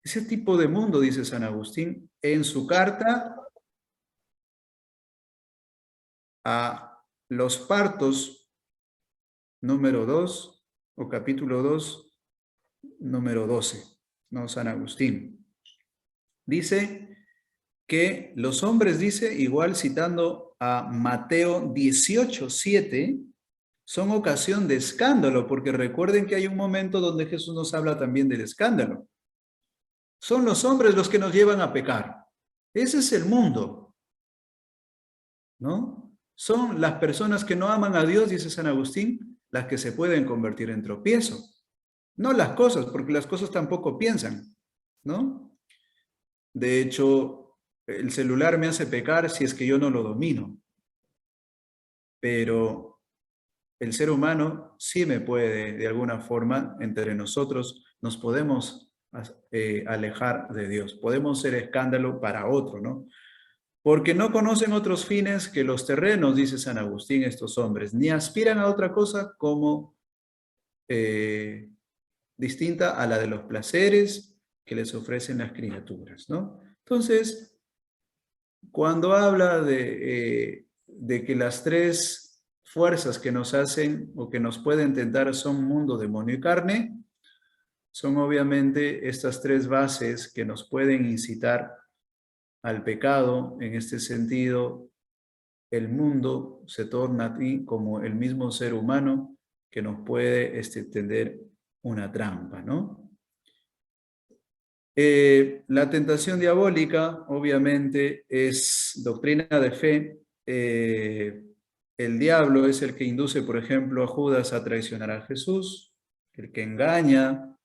Ese tipo de mundo, dice San Agustín, en su carta a los partos, número 2, o capítulo 2, número 12, ¿no? San Agustín. Dice que los hombres, dice, igual citando a Mateo 18:7, son ocasión de escándalo, porque recuerden que hay un momento donde Jesús nos habla también del escándalo. Son los hombres los que nos llevan a pecar. Ese es el mundo, ¿no? Son las personas que no aman a Dios, dice San Agustín, las que se pueden convertir en tropiezo. No las cosas, porque las cosas tampoco piensan, ¿no? De hecho, el celular me hace pecar si es que yo no lo domino. Pero el ser humano sí me puede, de alguna forma, entre nosotros, nos podemos alejar de Dios. Podemos ser escándalo para otro, ¿no? Porque no conocen otros fines que los terrenos, dice San Agustín, estos hombres, ni aspiran a otra cosa como distinta a la de los placeres que les ofrecen las criaturas, ¿no? Entonces, cuando habla de que las tres fuerzas que nos hacen o que nos pueden tentar son mundo, demonio y carne, son obviamente estas tres bases que nos pueden incitar al pecado. En este sentido, el mundo se torna a ti como el mismo ser humano que nos puede tender una trampa, ¿no? La tentación diabólica, obviamente, es doctrina de fe el diablo es el que induce, por ejemplo, a Judas a traicionar a Jesús, el que engaña,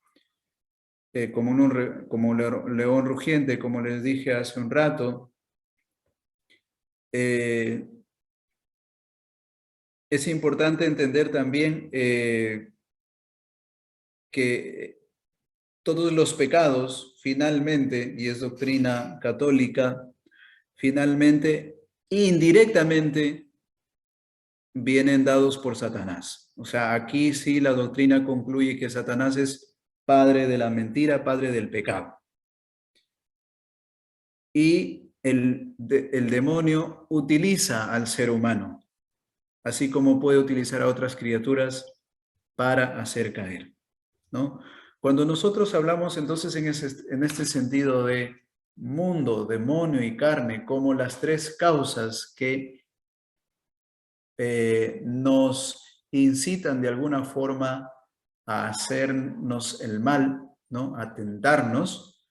como un león rugiente, como les dije hace un rato. Es importante entender también que todos los pecados, finalmente, y es doctrina católica, finalmente, indirectamente, vienen dados por Satanás. O sea, aquí sí la doctrina concluye que Satanás es padre de la mentira, padre del pecado. Y el demonio utiliza al ser humano, así como puede utilizar a otras criaturas para hacer caer, ¿no? Cuando nosotros hablamos entonces en este sentido de mundo, demonio y carne, como las tres causas que nos incitan de alguna forma a hacernos el mal, ¿no? A tentarnos.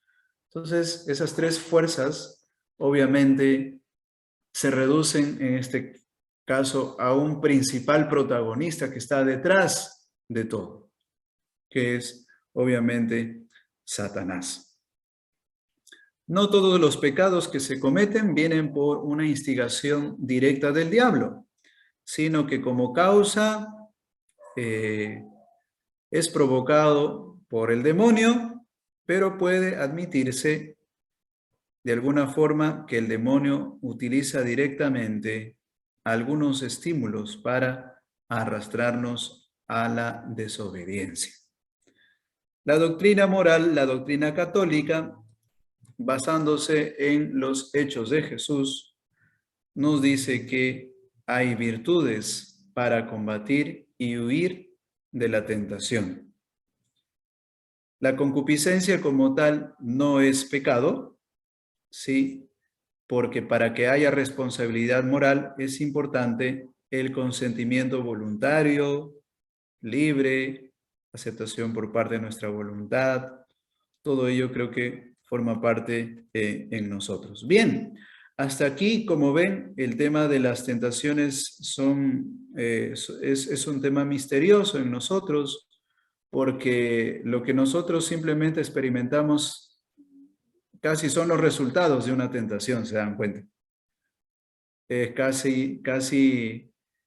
Entonces, esas tres fuerzas obviamente se reducen en este caso a un principal protagonista que está detrás de todo, que es obviamente Satanás. No todos los pecados que se cometen vienen por una instigación directa del diablo, sino que como causa es provocado por el demonio, pero puede admitirse de alguna forma que el demonio utiliza directamente algunos estímulos para arrastrarnos a la desobediencia. La doctrina moral, la doctrina católica, basándose en los hechos de Jesús, nos dice que hay virtudes para combatir y huir de la tentación. La concupiscencia como tal no es pecado, ¿sí? Porque para que haya responsabilidad moral es importante el consentimiento voluntario, libre, aceptación por parte de nuestra voluntad. Todo ello creo que forma parte en nosotros. Bien, hasta aquí, como ven, el tema de las tentaciones es un tema misterioso en nosotros, porque lo que nosotros simplemente experimentamos casi son los resultados de una tentación, ¿se dan cuenta? Casi,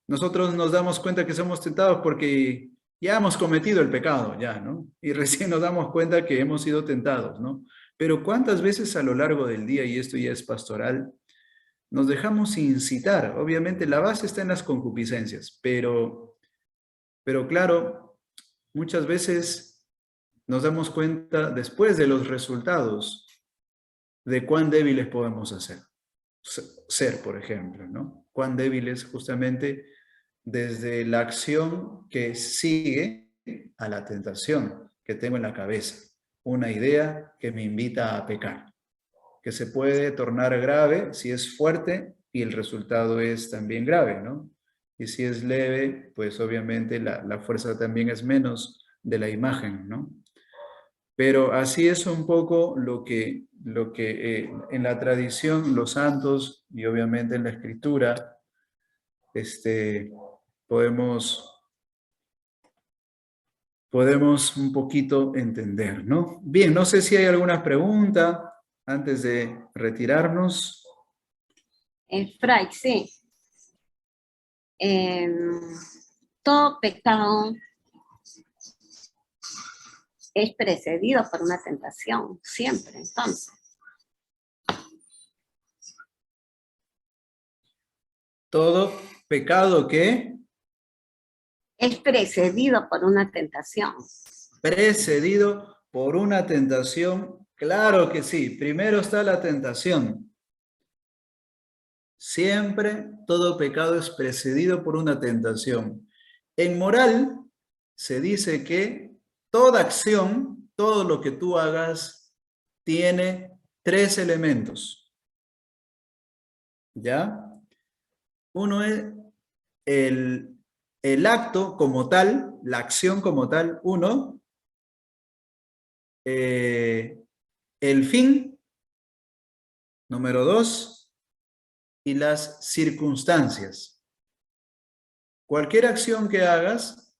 nosotros nos damos cuenta que somos tentados porque ya hemos cometido el pecado, ya, ¿no? Y recién nos damos cuenta que hemos sido tentados, ¿no? Pero ¿cuántas veces a lo largo del día, y esto ya es pastoral, nos dejamos incitar? Obviamente la base está en las concupiscencias, pero claro, muchas veces nos damos cuenta después de los resultados de cuán débiles podemos ser, por ejemplo, ¿no? Cuán débiles justamente desde la acción que sigue a la tentación que tengo en la cabeza, una idea que me invita a pecar, que se puede tornar grave si es fuerte y el resultado es también grave, ¿no? Y si es leve, pues obviamente la fuerza también es menos de la imagen, ¿no? Pero así es un poco lo que en la tradición, los santos y obviamente en la escritura, podemos un poquito entender, ¿no? Bien, no sé si hay alguna pregunta antes de retirarnos. Fray, sí. Todo pecado es precedido por una tentación, siempre, entonces. Todo pecado que es precedido por una tentación. Precedido por una tentación, claro que sí. Primero está la tentación. Siempre todo pecado es precedido por una tentación. En moral se dice que toda acción, todo lo que tú hagas, tiene tres elementos. ¿Ya? Uno es el acto como tal, la acción como tal, uno. El fin, número dos, y las circunstancias. Cualquier acción que hagas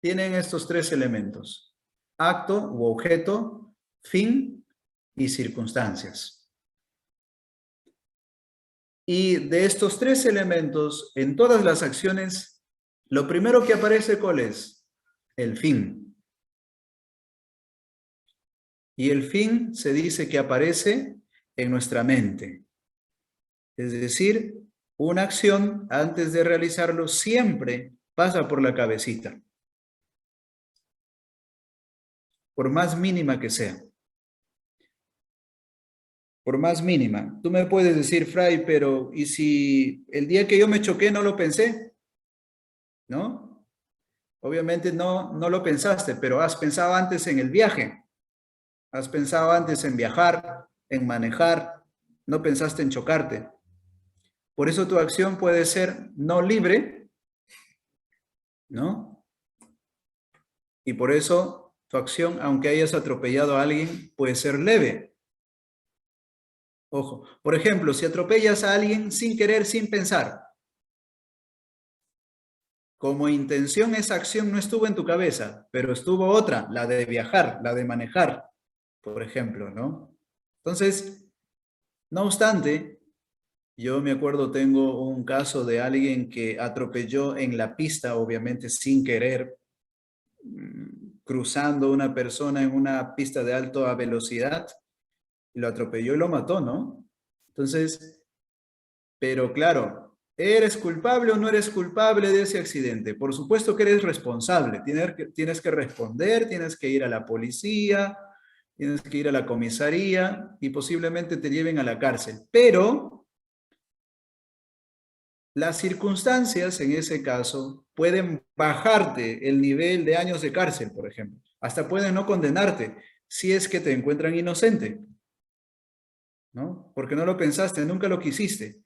tienen estos tres elementos: acto u objeto, fin y circunstancias. Y de estos tres elementos, en todas las acciones, lo primero que aparece, ¿cuál es? El fin. Y el fin se dice que aparece en nuestra mente. Es decir, una acción, antes de realizarlo, siempre pasa por la cabecita. Por más mínima que sea. Por más mínima. Tú me puedes decir, Fray, pero ¿y si el día que yo me choqué no lo pensé? ¿No? Obviamente no lo pensaste, pero has pensado antes en el viaje. Has pensado antes en viajar, en manejar. No pensaste en chocarte. Por eso tu acción puede ser no libre, ¿no? Y por eso tu acción, aunque hayas atropellado a alguien, puede ser leve. Ojo, por ejemplo, si atropellas a alguien sin querer, sin pensar, como intención esa acción no estuvo en tu cabeza, pero estuvo otra, la de viajar, la de manejar, por ejemplo, ¿no? Entonces, no obstante, yo me acuerdo, tengo un caso de alguien que atropelló en la pista, obviamente sin querer, cruzando una persona en una pista de alta velocidad, y lo atropelló y lo mató, ¿no? Entonces, pero claro, ¿eres culpable o no eres culpable de ese accidente? Por supuesto que eres responsable, tienes que responder, tienes que ir a la policía, tienes que ir a la comisaría y posiblemente te lleven a la cárcel, pero las circunstancias en ese caso pueden bajarte el nivel de años de cárcel, por ejemplo. Hasta pueden no condenarte si es que te encuentran inocente, ¿no? Porque no lo pensaste, nunca lo quisiste.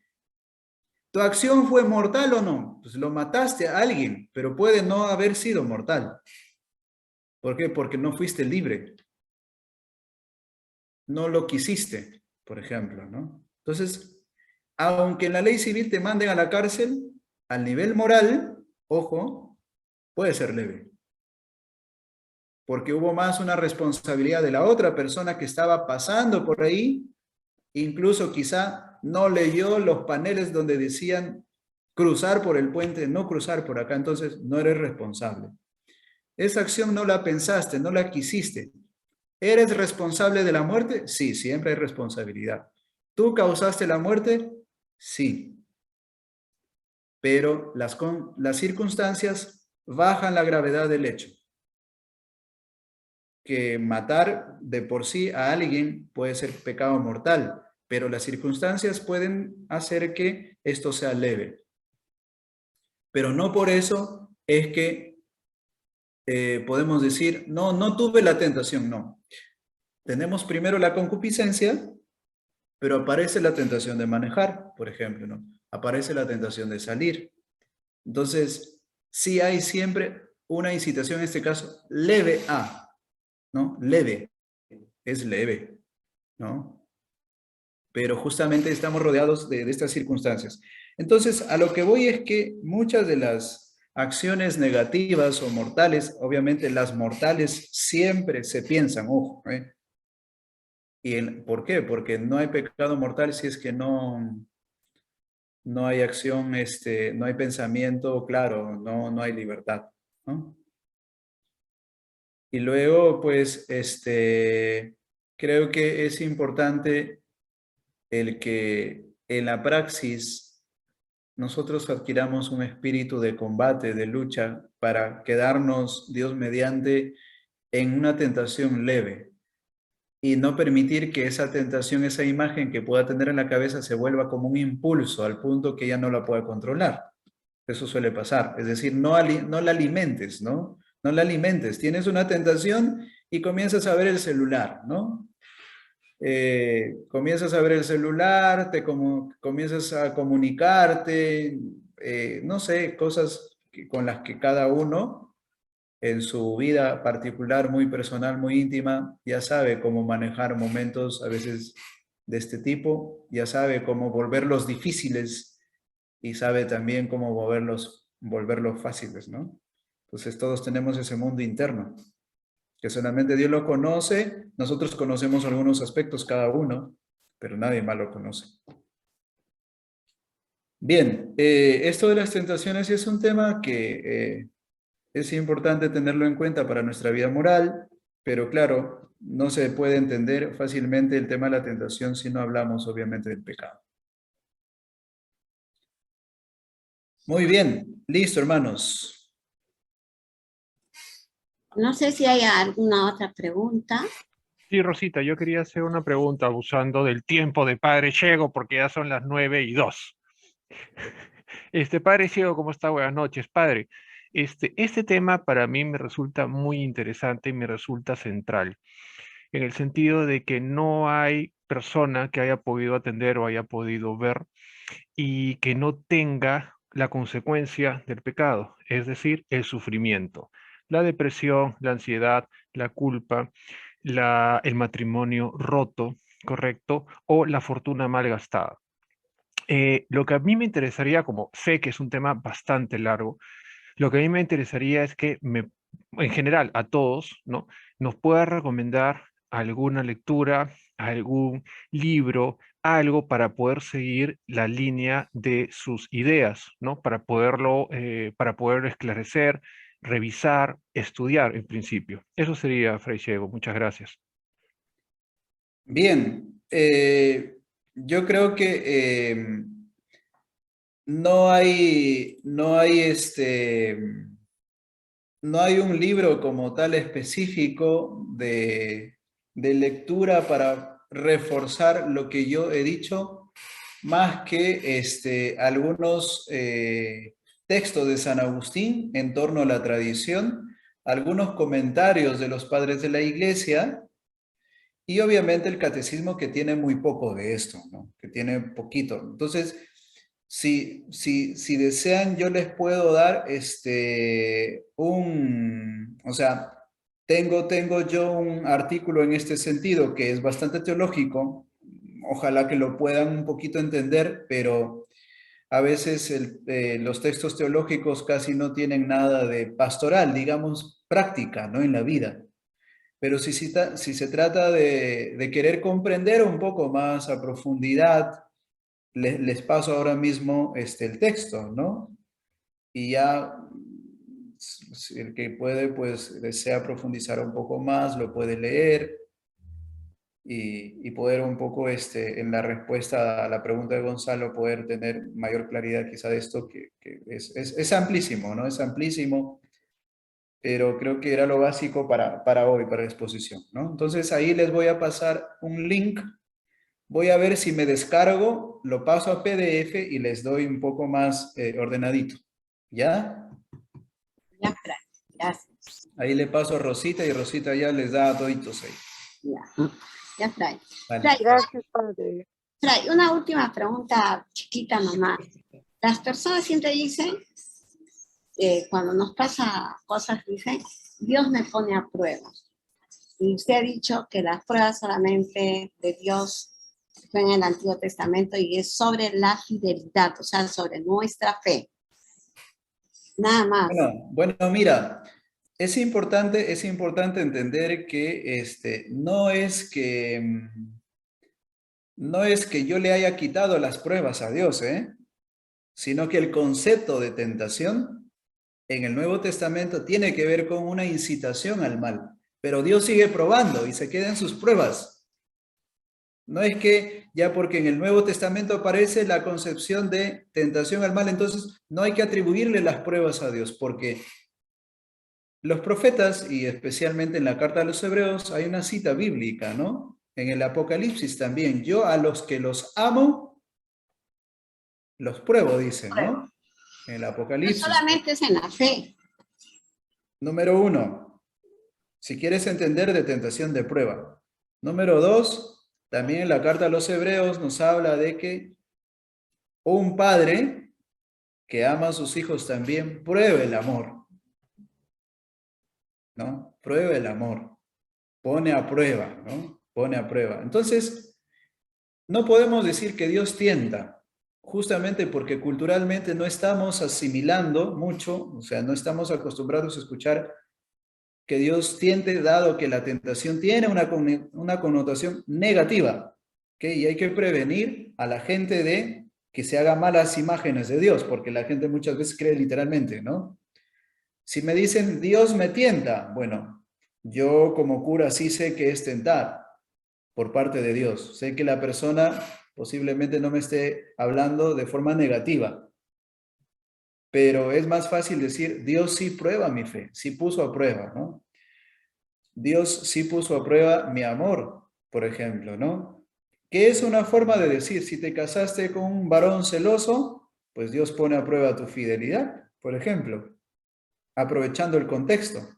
¿Tu acción fue mortal o no? Pues lo mataste a alguien, pero puede no haber sido mortal. ¿Por qué? Porque no fuiste libre. No lo quisiste, por ejemplo, ¿no? Entonces, aunque en la ley civil te manden a la cárcel, al nivel moral, ojo, puede ser leve. Porque hubo más una responsabilidad de la otra persona que estaba pasando por ahí, incluso quizá no leyó los paneles donde decían cruzar por el puente, no cruzar por acá, entonces no eres responsable. Esa acción no la pensaste, no la quisiste. ¿Eres responsable de la muerte? Sí, siempre hay responsabilidad. ¿Tú causaste la muerte? Sí. Pero las circunstancias bajan la gravedad del hecho. Que matar de por sí a alguien puede ser pecado mortal, pero las circunstancias pueden hacer que esto sea leve. Pero no por eso es que podemos decir, no tuve la tentación, no. Tenemos primero la concupiscencia, pero aparece la tentación de manejar, por ejemplo, ¿no? Aparece la tentación de salir. Entonces, sí hay siempre una incitación, en este caso, leve a, ¿no? Leve, es leve, ¿no? Pero justamente estamos rodeados de estas circunstancias. Entonces, a lo que voy es que muchas de las acciones negativas o mortales, obviamente las mortales siempre se piensan, ojo, ¿eh? ¿Por qué? Porque no hay pecado mortal si es que no hay acción, no hay pensamiento claro, no hay libertad, ¿no? Y luego, pues, creo que es importante el que en la praxis nosotros adquiramos un espíritu de combate, de lucha, para quedarnos, Dios mediante, en una tentación leve y no permitir que esa tentación, esa imagen que pueda tener en la cabeza se vuelva como un impulso al punto que ya no la pueda controlar. Eso suele pasar. Es decir, no la alimentes, ¿no? No la alimentes. Tienes una tentación y comienzas a ver el celular, ¿no? Comienzas a ver el celular, comienzas a comunicarte, no sé, cosas con las que cada uno en su vida particular, muy personal, muy íntima, ya sabe cómo manejar momentos a veces de este tipo, ya sabe cómo volverlos difíciles y sabe también cómo volverlos volverlos fáciles, ¿no? Entonces todos tenemos ese mundo interno, que solamente Dios lo conoce. Nosotros conocemos algunos aspectos cada uno, pero nadie más lo conoce. Bien, esto de las tentaciones es un tema que es importante tenerlo en cuenta para nuestra vida moral, pero claro, no se puede entender fácilmente el tema de la tentación si no hablamos obviamente del pecado. Muy bien, listo, hermanos. No sé si hay alguna otra pregunta. Sí, Rosita, yo quería hacer una pregunta abusando del tiempo de Padre Ciego, porque ya son las 9:02. Padre Ciego, ¿cómo está? Buenas noches, Padre. Este tema para mí me resulta muy interesante y me resulta central, en el sentido de que no hay persona que haya podido atender o haya podido ver y que no tenga la consecuencia del pecado, es decir, el sufrimiento, la depresión, la ansiedad, la culpa, el matrimonio roto, ¿correcto? O la fortuna mal gastada. Lo que a mí me interesaría, como sé que es un tema bastante largo, lo que a mí me interesaría es que en general a todos, ¿no? Nos pueda recomendar alguna lectura, algún libro, algo para poder seguir la línea de sus ideas, ¿no? Para poderlo esclarecer, revisar, estudiar en principio. Eso sería, Fray Ciego. Muchas gracias. Bien, yo creo que no hay un libro como tal específico de lectura para reforzar lo que yo he dicho, más que algunos textos de San Agustín en torno a la tradición, algunos comentarios de los padres de la Iglesia y obviamente el catecismo, que tiene muy poco de esto, ¿no? Que tiene poquito. Entonces, si desean, yo les puedo dar o sea, tengo yo un artículo en este sentido que es bastante teológico. Ojalá que lo puedan un poquito entender, pero a veces los textos teológicos casi no tienen nada de pastoral, digamos, práctica, ¿no? En la vida. Pero si se trata de querer comprender un poco más a profundidad, les paso ahora mismo el texto, ¿no? Y ya si el que puede, pues desea profundizar un poco más, lo puede leer y poder un poco en la respuesta a la pregunta de Gonzalo, poder tener mayor claridad quizá de esto, que es amplísimo, ¿no? Es amplísimo, pero creo que era lo básico para hoy, para la exposición, ¿no? Entonces ahí les voy a pasar un link. Voy a ver si me descargo, lo paso a PDF y les doy un poco más ordenadito. ¿Ya? Ya, Fray. Gracias. Ahí le paso a Rosita y Rosita ya les da toditos ahí. Ya, Fray. Vale. Fray, Gracias, Padre. Fray, una última pregunta chiquita nomás. Las personas siempre dicen, cuando nos pasa cosas, dicen, Dios me pone a prueba. Y usted ha dicho que las pruebas solamente de Dios fue en el Antiguo Testamento y es sobre la fidelidad, o sea, sobre nuestra fe. Nada más. Bueno, mira, es importante entender que no es que yo le haya quitado las pruebas a Dios, sino que el concepto de tentación en el Nuevo Testamento tiene que ver con una incitación al mal, pero Dios sigue probando y se queda en sus pruebas. No es que ya porque en el Nuevo Testamento aparece la concepción de tentación al mal, entonces no hay que atribuirle las pruebas a Dios, porque los profetas, y especialmente en la carta a los Hebreos, hay una cita bíblica, ¿no? En el Apocalipsis también, yo a los que los amo, los pruebo, dice, ¿no? En el No Apocalipsis. solamente es en la fe. Número 1, si quieres entender de tentación de prueba. Número 2, también en la carta a los Hebreos nos habla de que un padre que ama a sus hijos también pruebe el amor, ¿no? Pruebe el amor, pone a prueba, ¿no? Pone a prueba. Entonces, no podemos decir que Dios tienta justamente porque culturalmente no estamos asimilando mucho, o sea, no estamos acostumbrados a escuchar que Dios tiente, dado que la tentación tiene una connotación negativa, ¿ok? Y hay que prevenir a la gente de que se haga malas imágenes de Dios, porque la gente muchas veces cree literalmente, ¿no? Si me dicen, Dios me tienta, bueno, yo como cura sí sé que es tentar por parte de Dios. Sé que la persona posiblemente no me esté hablando de forma negativa, pero es más fácil decir, Dios sí prueba mi fe, sí puso a prueba, ¿no? Dios sí puso a prueba mi amor, por ejemplo, ¿no? Que es una forma de decir, si te casaste con un varón celoso, pues Dios pone a prueba tu fidelidad, por ejemplo, aprovechando el contexto.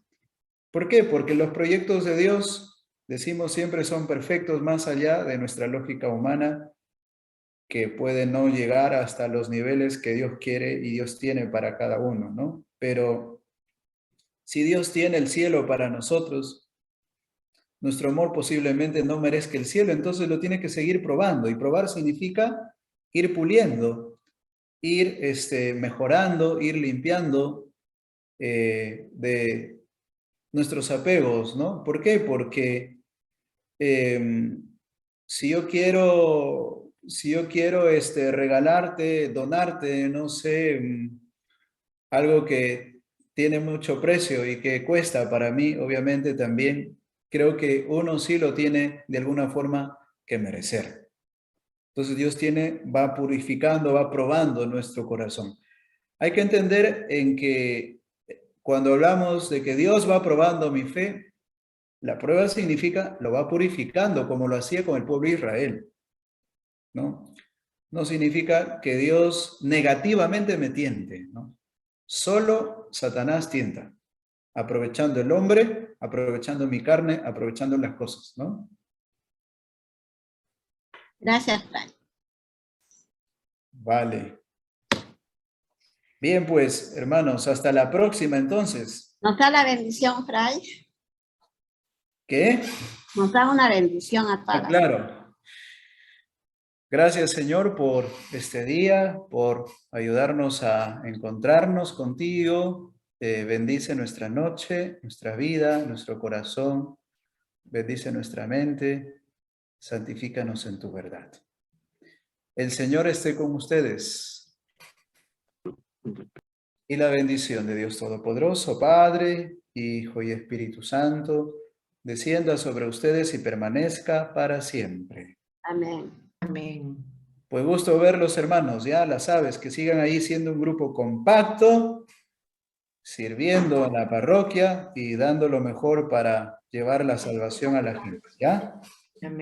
¿Por qué? Porque los proyectos de Dios, decimos siempre, son perfectos más allá de nuestra lógica humana, que puede no llegar hasta los niveles que Dios quiere y Dios tiene para cada uno, ¿no? Pero si Dios tiene el cielo para nosotros, nuestro amor posiblemente no merezca el cielo, entonces lo tiene que seguir probando. Y probar significa ir puliendo, ir mejorando, ir limpiando de nuestros apegos, ¿no? ¿Por qué? Porque si yo quiero regalarte, donarte, no sé, algo que tiene mucho precio y que cuesta para mí, obviamente también creo que uno sí lo tiene de alguna forma que merecer. Entonces Dios va purificando, va probando nuestro corazón. Hay que entender en que cuando hablamos de que Dios va probando mi fe, la prueba significa lo va purificando como lo hacía con el pueblo de Israel, ¿no? No significa que Dios negativamente me tiente, ¿no? Solo Satanás tienta, aprovechando el hombre, aprovechando mi carne, aprovechando las cosas, ¿no? Gracias, Fray. Vale. Bien, pues, hermanos, hasta la próxima entonces. ¿Nos da la bendición, Fray? ¿Qué? Nos da una bendición a todas. Claro. Gracias, Señor, por este día, por ayudarnos a encontrarnos contigo. Bendice nuestra noche, nuestra vida, nuestro corazón. Bendice nuestra mente. Santifícanos en tu verdad. El Señor esté con ustedes. Y la bendición de Dios Todopoderoso, Padre, Hijo y Espíritu Santo, descienda sobre ustedes y permanezca para siempre. Amén. Amén. Pues gusto verlos, hermanos, ya las sabes, que sigan ahí siendo un grupo compacto, sirviendo en la parroquia y dando lo mejor para llevar la salvación a la gente, ¿ya? Amén.